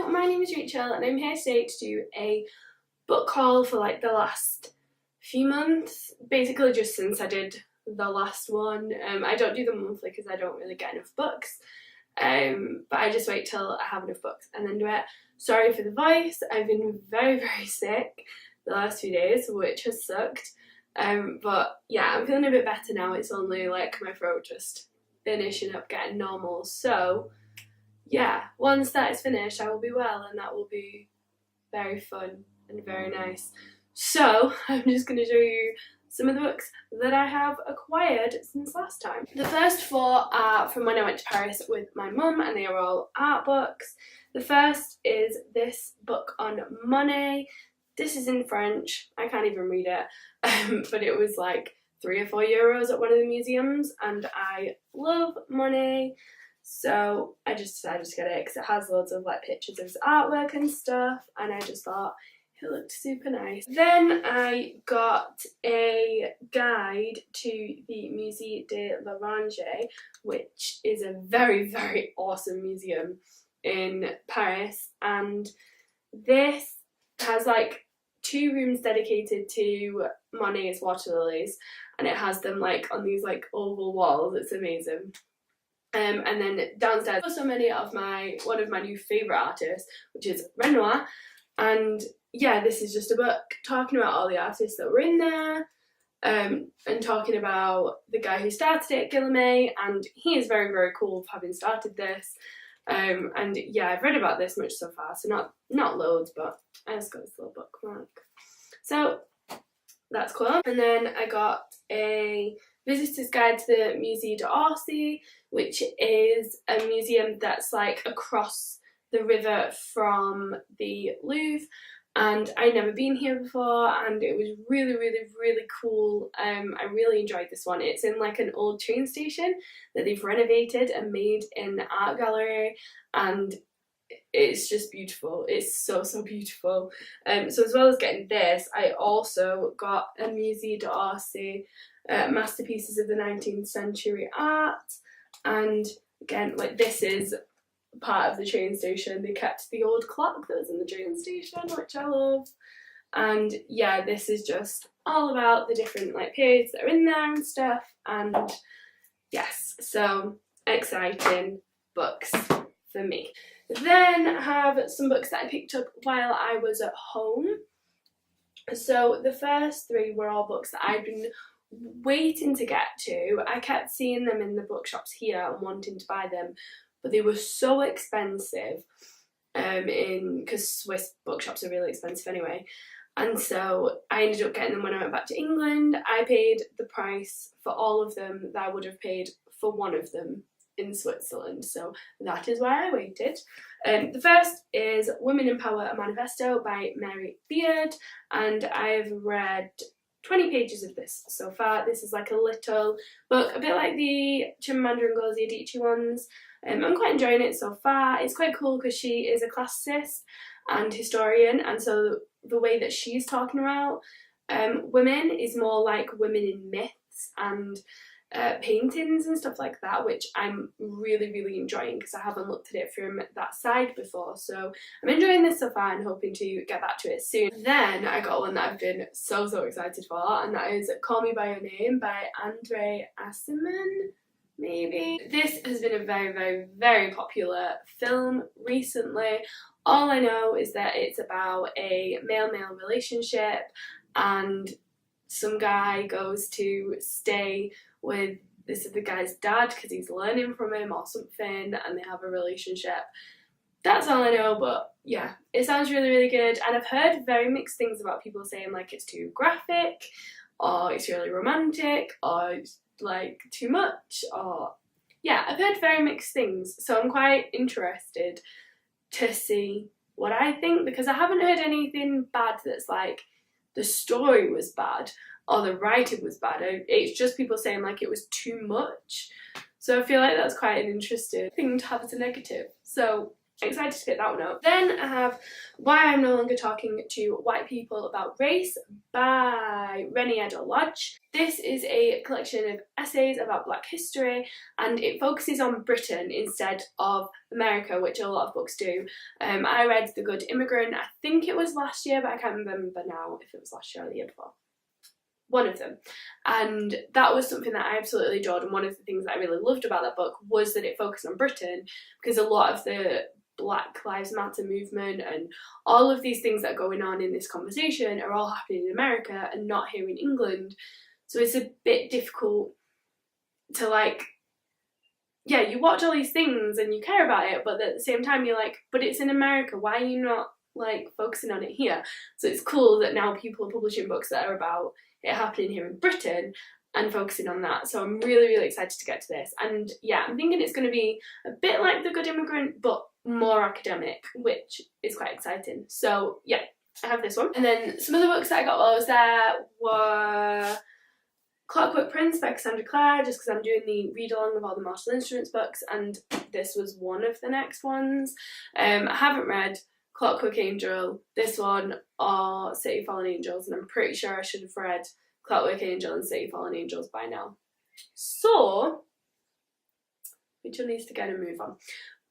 Hello, my name is Rachel and I'm here today to do a book haul for like the last few months, basically just since I did the last one. I don't do them monthly because I don't really get enough books, but I just wait till I have enough books and then do it. Sorry for the voice, I've been very sick the last few days, which has sucked, but yeah, I'm feeling a bit better now. It's only like my throat just finishing up getting normal, so yeah, once that is finished I will be well and that will be very fun and very nice. So I'm just going to show you some of the books that I have acquired since last time. The first four are from when I went to Paris with my mum and they are all art books. The first is this book on Monet. This is in French, I can't even read it, but it was like €3 or €4 at one of the museums and I love Monet. So I just decided to get it because it has loads of like pictures of his artwork and stuff, and I just thought it looked super nice. Then I got a guide to the Musée de l'Orangerie, which is a very awesome museum in Paris, and this has like 2 rooms dedicated to Monet's water lilies, and it has them like on these like oval walls. It's amazing. And then downstairs also one of my new favourite artists, which is Renoir, and yeah, this is just a book talking about all the artists that were in there, and talking about the guy who started it, Guillaume, and he is very cool for having started this, and yeah, I've read about this much so far, so not loads, but I just got this little bookmark, so that's cool. And then I got a visitor's guide to the Musée d'Orsay, which is a museum that's like across the river from the Louvre, and I'd never been here before and it was really cool. I really enjoyed this one. It's in like an old train station that they've renovated and made in the art gallery, and it's just beautiful. It's so beautiful. So as well as getting this, I also got a Musée d'Orsay masterpieces of the 19th century art, and again, like, this is part of the train station. They kept the old clock that was in the train station, which I love, and yeah, this is just all about the different like periods that are in there and stuff, and yes, so exciting books for me. Then I have some books that I picked up while I was at home. So the first 3 were all books that I'd been waiting to get to. I kept seeing them in the bookshops here and wanting to buy them, but they were so expensive, because Swiss bookshops are really expensive anyway, and so I ended up getting them when I went back to England. I paid the price for all of them that I would have paid for one of them in Switzerland, so that is why I waited. The first is Women in Power, A Manifesto by Mary Beard, and I've read 20 pages of this so far. This is like a little book, a bit like the Chimamanda Ngozi Adichie ones. I'm quite enjoying it so far. It's quite cool because she is a classicist and historian, and so the way that she's talking about women is more like women in myths and paintings and stuff like that, which I'm really enjoying because I haven't looked at it from that side before. So I'm enjoying this so far and hoping to get back to it soon. Then I got one that I've been so excited for, and that is Call Me By Your Name by Aciman, maybe. This has been a very popular film recently. All I know is that it's about a male-male relationship, and some guy goes to stay with the guy's dad because he's learning from him or something, and they have a relationship. That's all I know, but yeah, it sounds really good, and I've heard very mixed things about people saying like it's too graphic, or it's really romantic, or it's like too much, or yeah, I've heard very mixed things, so I'm quite interested to see what I think, because I haven't heard anything bad that's like the story was bad or the writing was bad. It's just people saying like it was too much, so I feel like that's quite an interesting thing to have as a negative. So excited to pick that one up. Then I have Why I'm No Longer Talking to White People About Race by Renee Lodge. This is a collection of essays about Black history, and it focuses on Britain instead of America, which a lot of books do. I read The Good Immigrant, I think it was last year, but I can't remember now if it was last year or the year before. One of them. And that was something that I absolutely adored, and one of the things that I really loved about that book was that it focused on Britain, because a lot of the Black Lives Matter movement and all of these things that are going on in this conversation are all happening in America and not here in England. So it's a bit difficult to like, yeah, you watch all these things and you care about it, but at the same time you're like, but it's in America, why are you not like focusing on it here? So it's cool that now people are publishing books that are about it happening here in Britain and focusing on that. So I'm really, really excited to get to this. And yeah, I'm thinking it's going to be a bit like The Good Immigrant, but more academic, which is quite exciting. So yeah, I have this one. And then some other books that I got while I was there were Clockwork Prince by Cassandra Clare, just because I'm doing the read-along of all the Martial Instruments books, and this was one of the next ones. I haven't read Clockwork Angel, this one, or City of Fallen Angels, and I'm pretty sure I should have read Clockwork Angel and City of Fallen Angels by now. So, which one needs to get a move on.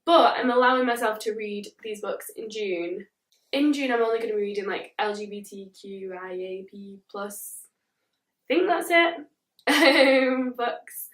But I'm allowing myself to read these books in June. In June I'm only going to be reading like LGBTQIAP+, I think that's it, books.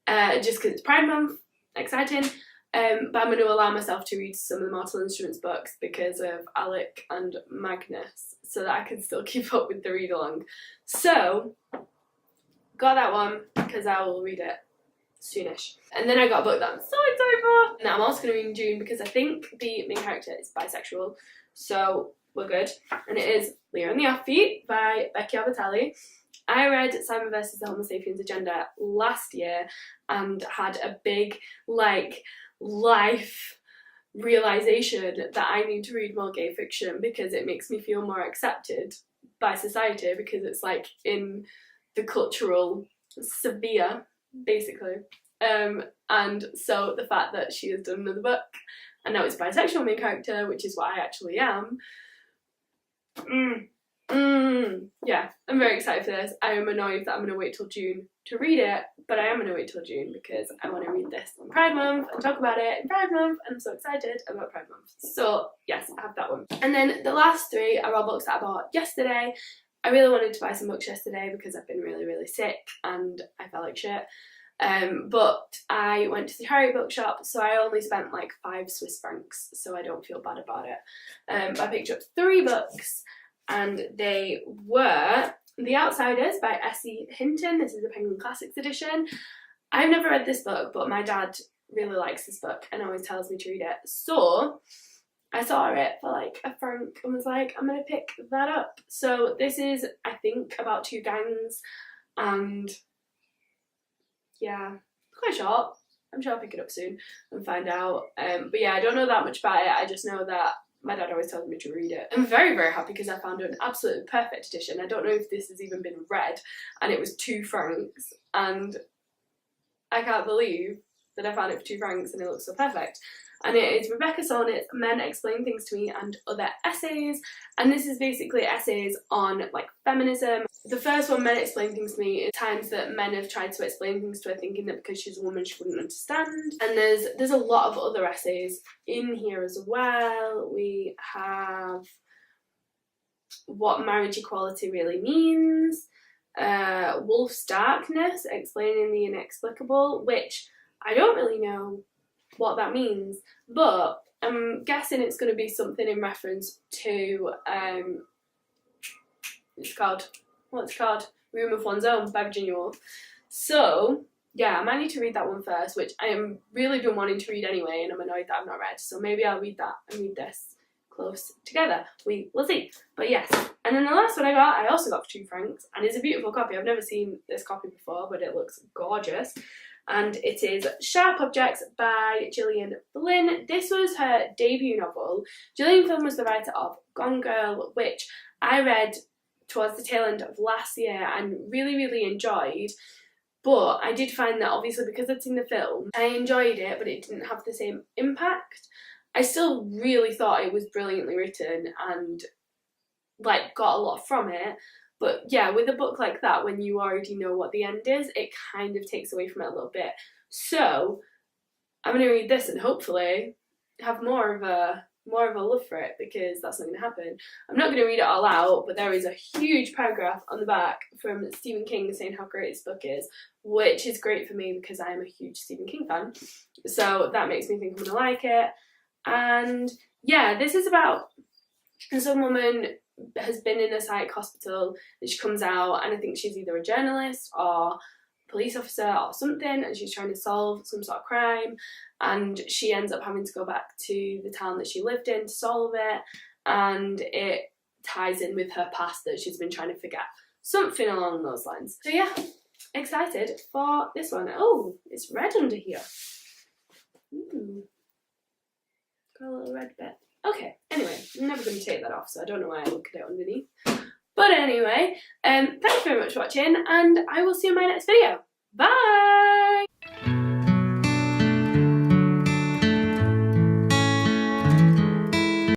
Just because it's Pride Month, exciting. But I'm going to allow myself to read some of the Mortal Instruments books because of Alec and Magnus, so that I can still keep up with the read-along. So, got that one because I will read it soonish. And then I got a book that I'm so excited for, and that I'm also going to read in June because I think the main character is bisexual, so we're good. And it is Lear and the Offbeat by Becky Albertalli. I read Simon vs. the Homo Sapiens Agenda last year and had a big, like, life realisation that I need to read more gay fiction because it makes me feel more accepted by society, because it's like in the cultural sphere, basically. And so the fact that she has done another book and now it's bisexual main character, which is what I actually am, yeah, I'm very excited for this. I am annoyed that I'm going to wait till June to read it, but I am going to wait till June because I want to read this on Pride Month and talk about it in Pride Month, and I'm so excited about Pride Month. So yes, I have that one. And then the last three are all books that I bought yesterday. I really wanted to buy some books yesterday because I've been really, really sick and I felt like shit. But I went to the Harry bookshop, so I only spent like 5 Swiss francs, so I don't feel bad about it. I picked up 3 books, and they were The Outsiders by S.E. Hinton. This is a Penguin Classics edition. I've never read this book, but my dad really likes this book and always tells me to read it. So I saw it for like a franc and was like, I'm going to pick that up. So this is, I think, about 2 gangs, and yeah, quite short. I'm sure I'll pick it up soon and find out. But yeah, I don't know that much about it. I just know that my dad always tells me to read it. I'm very, very happy because I found an absolutely perfect edition. I don't know if this has even been read, and it was 2 francs, and I can't believe that I found it for 2 francs and it looks so perfect. And it is Rebecca Solnit's Men Explain Things to Me and Other Essays, and this is basically essays on like feminism. The first one, Men Explain Things to Me, is times that men have tried to explain things to her thinking that because she's a woman she wouldn't understand. And there's a lot of other essays in here as well. We have What Marriage Equality Really Means, Wolf's Darkness, Explaining the Inexplicable, which I don't really know what that means, but I'm guessing it's going to be something in reference to what's it called? Room of One's Own by Virginia Woolf. So yeah, I might need to read that one first, which I am really been wanting to read anyway, and I'm annoyed that I've not read, so maybe I'll read that and read this close together. We will see. But yes, and then the last one I also got for 2 francs, and it's a beautiful copy. I've never seen this copy before, but it looks gorgeous. And it is Sharp Objects by Gillian Flynn. This was her debut novel. Gillian Flynn was the writer of Gone Girl, which I read towards the tail end of last year and really, really enjoyed. But I did find that obviously because I'd seen the film, I enjoyed it, but it didn't have the same impact. I still really thought it was brilliantly written and like got a lot from it. But yeah, with a book like that, when you already know what the end is, it kind of takes away from it a little bit. So I'm going to read this and hopefully have more of a love for it, because that's not going to happen. I'm not going to read it all out, but there is a huge paragraph on the back from Stephen King saying how great his book is, which is great for me because I am a huge Stephen King fan. So that makes me think I'm going to like it. And yeah, this is about some woman has been in a psych hospital and she comes out, and I think she's either a journalist or police officer or something, and she's trying to solve some sort of crime, and she ends up having to go back to the town that she lived in to solve it, and it ties in with her past that she's been trying to forget. Something along those lines. So yeah, excited for this one. Oh, it's red under here. Ooh. Got a little red bit. Okay, anyway, I'm never going to take that off, so I don't know why I look at it underneath. But anyway, thanks very much for watching, and I will see you in my next video. Bye!